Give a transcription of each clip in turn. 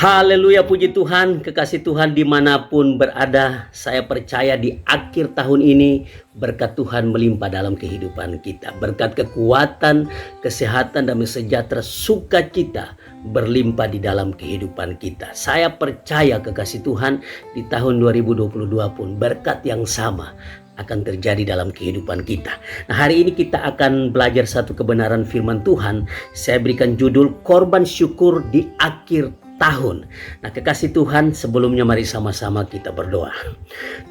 Haleluya, puji Tuhan, kekasih Tuhan dimanapun berada. Saya percaya di akhir tahun ini berkat Tuhan melimpah dalam kehidupan kita. Berkat kekuatan, kesehatan, damai sejahtera, sukacita berlimpah di dalam kehidupan kita. Saya percaya kekasih Tuhan di tahun 2022 pun berkat yang sama akan terjadi dalam kehidupan kita. Nah, hari ini kita akan belajar satu kebenaran firman Tuhan. Saya berikan judul Korban Syukur di Akhir Tahun. Nah, kekasih Tuhan, sebelumnya mari sama-sama kita berdoa.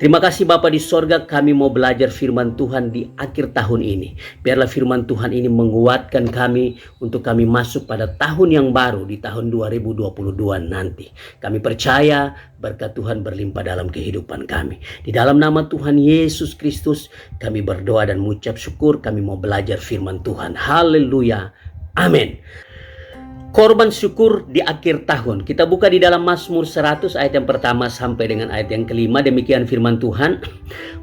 Terima kasih Bapa di sorga, kami mau belajar firman Tuhan di akhir tahun ini. Biarlah firman Tuhan ini menguatkan kami untuk kami masuk pada tahun yang baru di tahun 2022 nanti. Kami percaya berkat Tuhan berlimpah dalam kehidupan kami. Di dalam nama Tuhan Yesus Kristus kami berdoa dan mengucap syukur. Kami mau belajar firman Tuhan. Haleluya. Amin. Korban syukur di akhir tahun. Kita buka di dalam Mazmur 100 ayat yang pertama sampai dengan ayat yang kelima. Demikian firman Tuhan.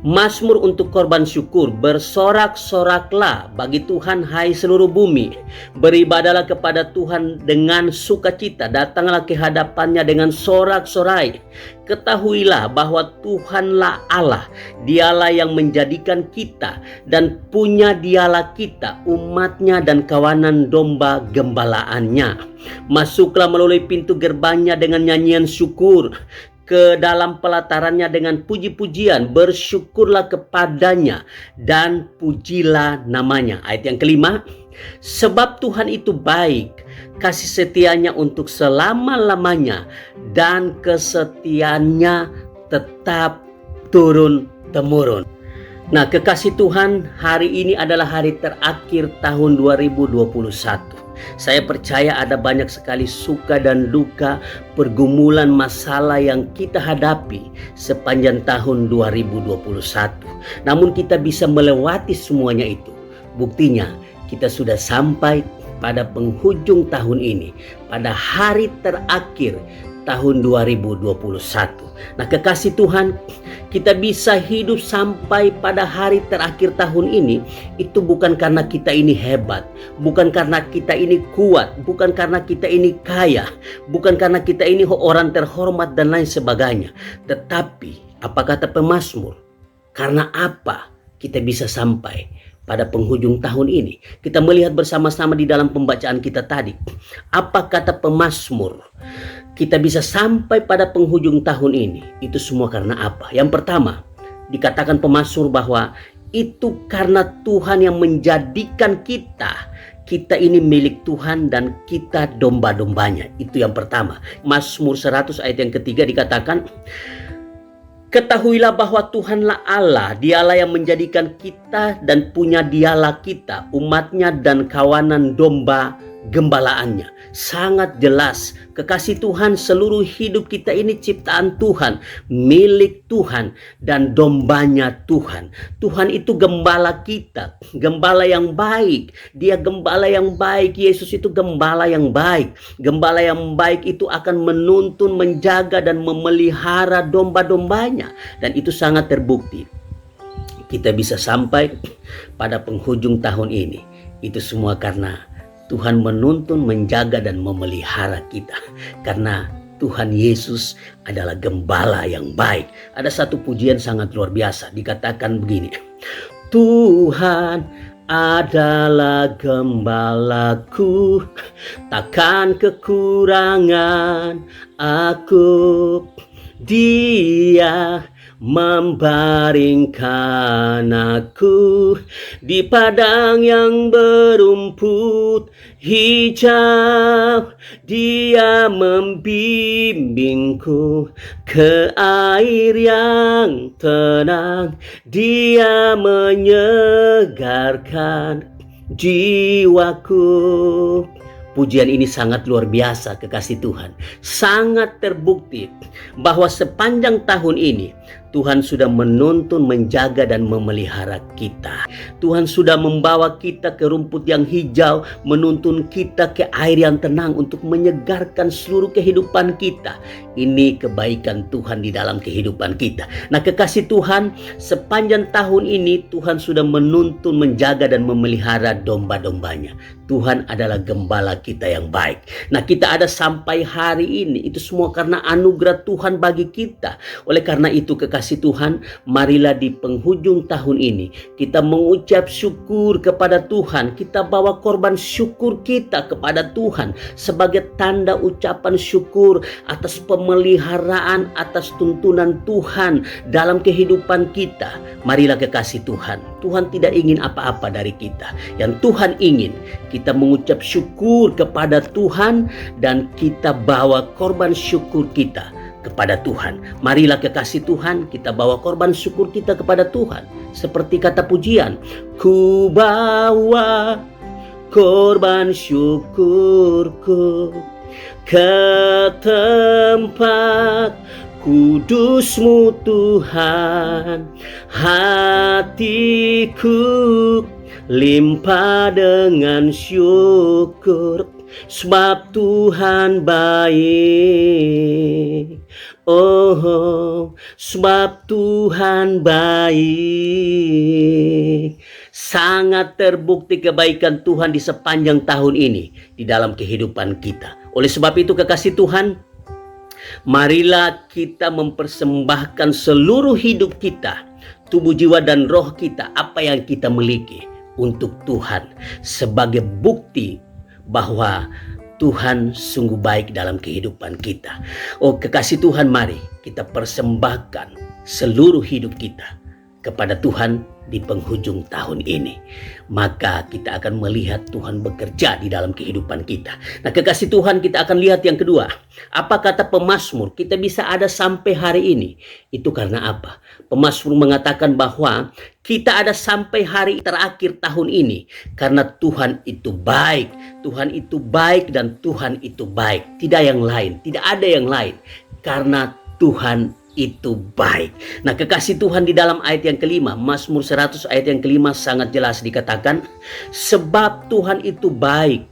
Mazmur untuk korban syukur. Bersorak-soraklah bagi Tuhan hai seluruh bumi. Beribadalah kepada Tuhan dengan sukacita. Datanglah ke hadapannya dengan sorak-sorai. Ketahuilah bahwa Tuhanlah Allah. Dialah yang menjadikan kita dan punya dialah kita, umatnya dan kawanan domba gembalaannya. Masuklah melalui pintu gerbangnya dengan nyanyian syukur, ke dalam pelatarannya dengan puji-pujian. Bersyukurlah kepadanya dan pujilah namanya. Ayat yang kelima. Sebab Tuhan itu baik, kasih setianya untuk selama-lamanya, dan kesetiaannya tetap turun-temurun. Nah, kekasih Tuhan, hari ini adalah hari terakhir tahun 2021. Saya percaya ada banyak sekali suka dan duka, pergumulan masalah yang kita hadapi sepanjang tahun 2021. Namun kita bisa melewati semuanya itu. Buktinya, kita sudah sampai pada penghujung tahun ini, pada hari terakhir tahun 2021. Nah, kekasih Tuhan, kita bisa hidup sampai pada hari terakhir tahun ini, itu bukan karena kita ini hebat, bukan karena kita ini kuat, bukan karena kita ini kaya, bukan karena kita ini orang terhormat dan lain sebagainya. Tetapi, apa kata pemazmur? Karena apa kita bisa sampai pada penghujung tahun ini? Kita melihat bersama-sama di dalam pembacaan kita tadi. Apa kata pemazmur? Kita bisa sampai pada penghujung tahun ini. Itu semua karena apa? Yang pertama, dikatakan pemazmur bahwa itu karena Tuhan yang menjadikan kita. Kita ini milik Tuhan dan kita domba-dombanya. Itu yang pertama. Mazmur 100 ayat yang ketiga dikatakan, ketahuilah bahwa Tuhanlah Allah, dialah yang menjadikan kita dan punya dialah kita, umatnya dan kawanan domba gembalaannya. Sangat jelas, kekasih Tuhan, seluruh hidup kita ini ciptaan Tuhan, milik Tuhan dan dombanya Tuhan. Tuhan itu gembala kita, gembala yang baik. Dia gembala yang baik. Yesus itu gembala yang baik. Gembala yang baik itu akan menuntun, menjaga dan memelihara domba-dombanya. Dan itu sangat terbukti. Kita bisa sampai pada penghujung tahun ini. Itu semua karena Tuhan menuntun, menjaga dan memelihara kita. Karena Tuhan Yesus adalah gembala yang baik. Ada satu pujian sangat luar biasa. Dikatakan begini. Tuhan adalah gembalaku, takkan kekurangan aku. Dia membaringkan aku di padang yang berumput hijau. Dia membimbingku ke air yang tenang. Dia menyegarkan jiwaku. Pujian ini sangat luar biasa, kekasih Tuhan. Sangat terbukti bahwa sepanjang tahun ini Tuhan sudah menuntun, menjaga, dan memelihara kita. Tuhan sudah membawa kita ke rumput yang hijau, menuntun kita ke air yang tenang untuk menyegarkan seluruh kehidupan kita. Ini kebaikan Tuhan di dalam kehidupan kita. Nah, kekasih Tuhan, sepanjang tahun ini Tuhan sudah menuntun, menjaga, dan memelihara domba-dombanya. Tuhan adalah gembala kita yang baik. Nah, kita ada sampai hari ini, itu semua karena anugerah Tuhan bagi kita. Oleh karena itu, kekasih Tuhan, marilah di penghujung tahun ini kita mengucap syukur kepada Tuhan. Kita bawa korban syukur kita kepada Tuhan sebagai tanda ucapan syukur atas pemeliharaan, atas tuntunan Tuhan dalam kehidupan kita. Marilah kekasih Tuhan, Tuhan tidak ingin apa-apa dari kita. Yang Tuhan ingin, kita mengucap syukur kepada Tuhan dan kita bawa korban syukur kita kepada Tuhan. Marilah kekasih Tuhan, kita bawa korban syukur kita kepada Tuhan. Seperti kata pujian, ku bawa korban syukurku ke tempat kudus-Mu Tuhan. Hatiku limpah dengan syukur, sebab Tuhan baik. Oh, sebab Tuhan baik. Sangat terbukti kebaikan Tuhan di sepanjang tahun ini di dalam kehidupan kita. Oleh sebab itu, kekasih Tuhan, marilah kita mempersembahkan seluruh hidup kita, tubuh, jiwa, dan roh kita, apa yang kita miliki, untuk Tuhan sebagai bukti bahwa Tuhan sungguh baik dalam kehidupan kita. Oh, kekasih Tuhan, mari kita persembahkan seluruh hidup kita kepada Tuhan di penghujung tahun ini. Maka kita akan melihat Tuhan bekerja di dalam kehidupan kita. Nah, kekasih Tuhan, kita akan lihat yang kedua. Apa kata pemazmur? Kita bisa ada sampai hari ini. Itu karena apa? Pemazmur mengatakan bahwa kita ada sampai hari terakhir tahun ini karena Tuhan itu baik. Tuhan itu baik dan Tuhan itu baik. Tidak yang lain, tidak ada yang lain. Karena Tuhan itu baik. Nah, kekasih Tuhan, di dalam ayat yang kelima, Mazmur 100 ayat yang kelima sangat jelas dikatakan, sebab Tuhan itu baik,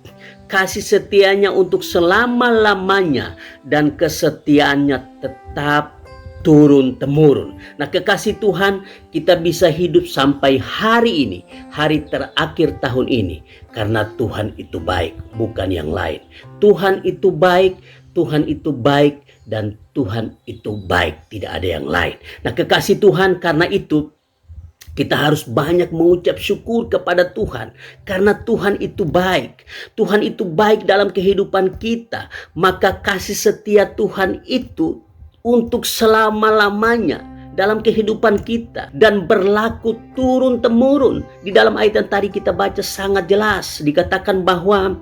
kasih setianya untuk selama-lamanya, dan kesetiaannya tetap turun-temurun. Nah, kekasih Tuhan, kita bisa hidup sampai hari ini, hari terakhir tahun ini, karena Tuhan itu baik, bukan yang lain. Tuhan itu baik, Tuhan itu baik, dan Tuhan itu baik, tidak ada yang lain. Nah, kekasih Tuhan, karena itu kita harus banyak mengucap syukur kepada Tuhan, karena Tuhan itu baik. Tuhan itu baik dalam kehidupan kita, maka kasih setia Tuhan itu untuk selama-lamanya dalam kehidupan kita dan berlaku turun-temurun. Di dalam ayat yang tadi kita baca sangat jelas dikatakan bahwa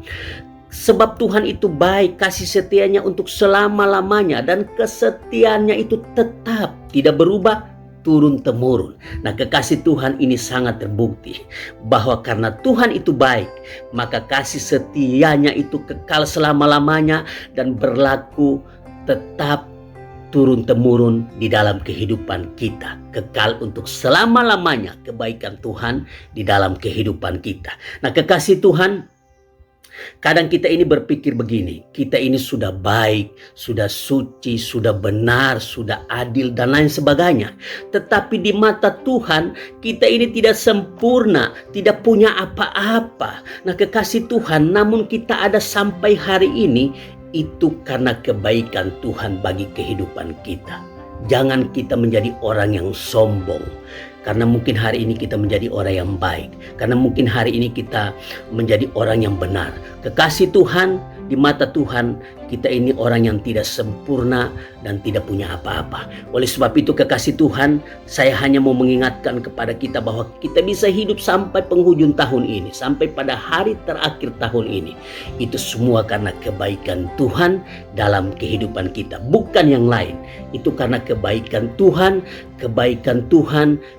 sebab Tuhan itu baik, kasih setianya untuk selama-lamanya, dan kesetiaannya itu tetap tidak berubah, turun-temurun. Nah, kekasih Tuhan, ini sangat terbukti bahwa karena Tuhan itu baik, maka kasih setianya itu kekal selama-lamanya dan berlaku tetap turun-temurun di dalam kehidupan kita. Kekal untuk selama-lamanya kebaikan Tuhan di dalam kehidupan kita. Nah, kekasih Tuhan, kadang kita ini berpikir begini, kita ini sudah baik, sudah suci, sudah benar, sudah adil, dan lain sebagainya. Tetapi di mata Tuhan, kita ini tidak sempurna, tidak punya apa-apa. Nah, kekasih Tuhan, namun kita ada sampai hari ini, itu karena kebaikan Tuhan bagi kehidupan kita. Jangan kita menjadi orang yang sombong. Karena mungkin hari ini kita menjadi orang yang baik. Karena mungkin hari ini kita menjadi orang yang benar. Kekasih Tuhan, di mata Tuhan, kita ini orang yang tidak sempurna dan tidak punya apa-apa. Oleh sebab itu, kekasih Tuhan, saya hanya mau mengingatkan kepada kita bahwa kita bisa hidup sampai penghujung tahun ini, sampai pada hari terakhir tahun ini. Itu semua karena kebaikan Tuhan dalam kehidupan kita, bukan yang lain. Itu karena kebaikan Tuhan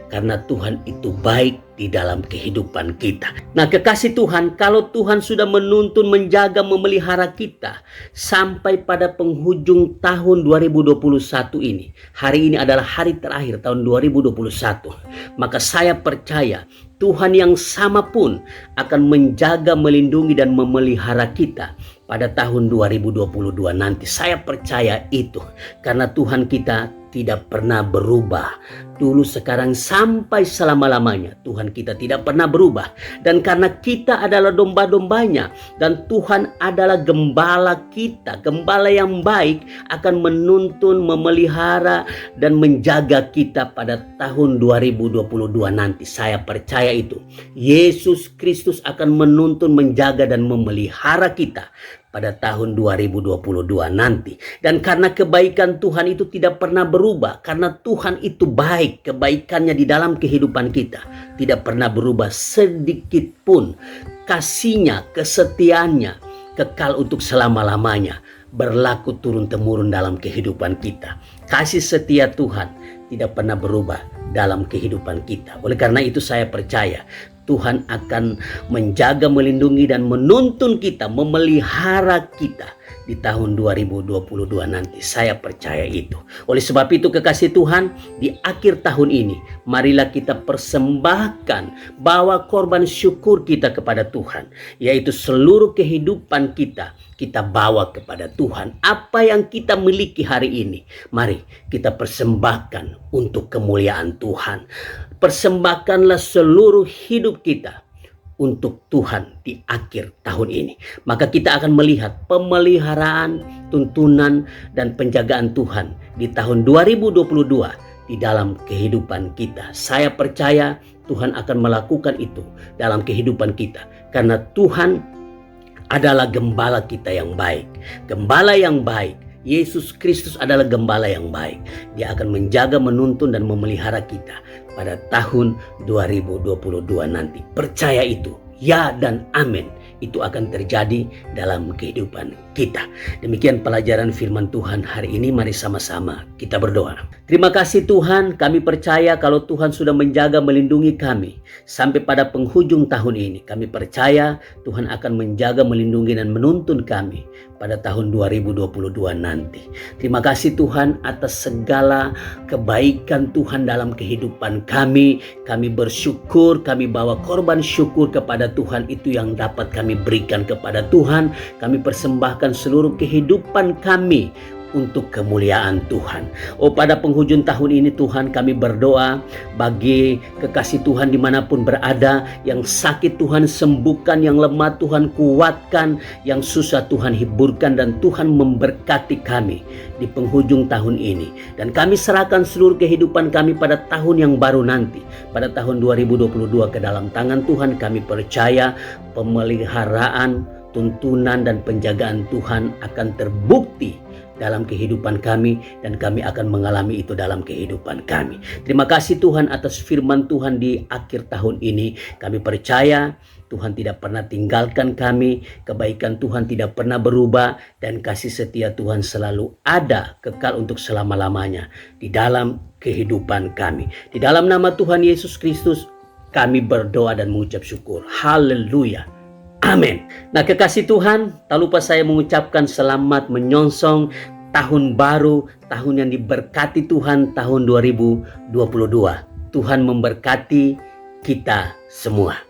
karena Tuhan itu baik di dalam kehidupan kita. Nah, kekasih Tuhan, kalau Tuhan sudah menuntun, menjaga, memelihara kita sampai pada penghujung tahun 2021 ini. Hari ini adalah hari terakhir tahun 2021. Maka saya percaya Tuhan yang sama pun akan menjaga, melindungi, dan memelihara kita pada tahun 2022 nanti. Saya percaya itu karena Tuhan kita tidak pernah berubah. Dulu, sekarang, sampai selama-lamanya Tuhan kita tidak pernah berubah. Dan karena kita adalah domba-dombanya dan Tuhan adalah gembala kita, gembala yang baik, akan menuntun, memelihara, dan menjaga kita pada tahun 2022 nanti. Saya percaya itu. Yesus Kristus akan menuntun, menjaga, dan memelihara kita pada tahun 2022 nanti. Dan karena kebaikan Tuhan itu tidak pernah berubah, karena Tuhan itu baik, kebaikannya di dalam kehidupan kita tidak pernah berubah sedikit pun. Kasihnya, kesetiaannya kekal untuk selama-lamanya, berlaku turun-temurun dalam kehidupan kita. Kasih setia Tuhan tidak pernah berubah dalam kehidupan kita. Oleh karena itu saya percaya Tuhan akan menjaga, melindungi, dan menuntun kita, memelihara kita di tahun 2022 nanti. Saya percaya itu. Oleh sebab itu, kekasih Tuhan, di akhir tahun ini marilah kita persembahkan, bawa korban syukur kita kepada Tuhan, yaitu seluruh kehidupan kita bawa kepada Tuhan. Apa yang kita miliki hari ini, mari kita persembahkan untuk kemuliaan Tuhan. Persembahkanlah seluruh hidup kita untuk Tuhan di akhir tahun ini. Maka kita akan melihat pemeliharaan, tuntunan, dan penjagaan Tuhan di tahun 2022 di dalam kehidupan kita. Saya percaya Tuhan akan melakukan itu dalam kehidupan kita, karena Tuhan adalah gembala kita yang baik. Gembala yang baik, Yesus Kristus adalah gembala yang baik. Dia akan menjaga, menuntun, dan memelihara kita pada tahun 2022 nanti. Percaya itu, ya dan amin. Itu akan terjadi dalam kehidupan kita. Demikian pelajaran firman Tuhan hari ini. Mari sama-sama kita berdoa. Terima kasih Tuhan, kami percaya kalau Tuhan sudah menjaga, melindungi kami sampai pada penghujung tahun ini. Kami percaya Tuhan akan menjaga, melindungi, dan menuntun kami pada tahun 2022 nanti. Terima kasih Tuhan atas segala kebaikan Tuhan dalam kehidupan kami. Kami bersyukur, kami bawa korban syukur kepada Tuhan. Itu yang dapat kami berikan kepada Tuhan. Kami persembahkan seluruh kehidupan kami untuk kemuliaan Tuhan. Oh, pada penghujung tahun ini Tuhan, kami berdoa bagi kekasih Tuhan dimanapun berada, yang sakit Tuhan sembuhkan, yang lemah Tuhan kuatkan, yang susah Tuhan hiburkan, dan Tuhan memberkati kami di penghujung tahun ini. Dan kami serahkan seluruh kehidupan kami pada tahun yang baru nanti, pada tahun 2022 ke dalam tangan Tuhan. Kami percaya pemeliharaan, tuntunan, dan penjagaan Tuhan akan terbukti dalam kehidupan kami, dan kami akan mengalami itu dalam kehidupan kami. Terima kasih Tuhan atas firman Tuhan di akhir tahun ini. Kami percaya Tuhan tidak pernah tinggalkan kami, kebaikan Tuhan tidak pernah berubah, dan kasih setia Tuhan selalu ada, kekal untuk selama-lamanya di dalam kehidupan kami. Di dalam nama Tuhan Yesus Kristus kami berdoa dan mengucap syukur. Haleluya. Amin. Nah, kekasih Tuhan, tak lupa saya mengucapkan selamat menyongsong tahun baru, tahun yang diberkati Tuhan, tahun 2022. Tuhan memberkati kita semua.